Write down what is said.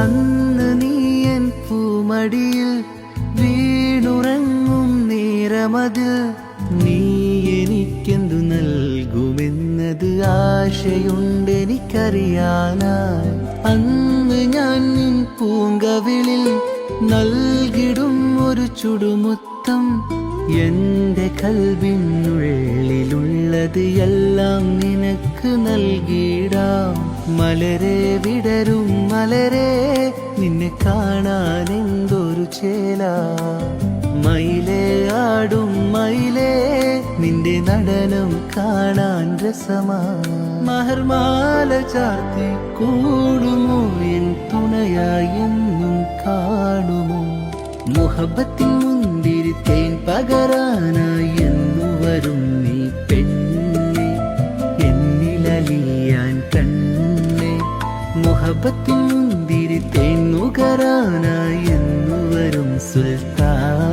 അന്ന് നീയൻ പൂമടിയിൽ വീണുറങ്ങും നേരമതിൽ നീ എനിക്കെന്തു നൽകുമെന്നത് ആശയുണ്ടെനിക്കറിയാനായി. അന്ന് ഞാൻ നിൻ പൂങ്കവിളിൽ നൽകിടും ഒരു ചുടുമുത്തം. എന്റെ കൽവിനുള്ളിലുള്ളത് എല്ലാം നിനക്ക് നൽകിടാം. മലരെ വിടരും മലരെ, നിന്നെ കാണാൻ എന്തൊരു ചേല. മയിലേ ആടും മയിലേ, നിന്റെ നടനം കാണാൻ രസമാ. മഹർമാല ചാർത്തി കൂടുമോ എൻ തുണയായി എന്നും കാണുമോ. മുഹബത്തിൻ മുന്തിരി തേൻ പകരാനായി എന്നു വരും നീ പെണ്ണെ, എന്നിലലിയാൻ കണ്ണെ. മുഹബത്തിൻ മുന്തിരി തേൻ നുകരാനായി എന്നു വരും സുൽത്താൻ.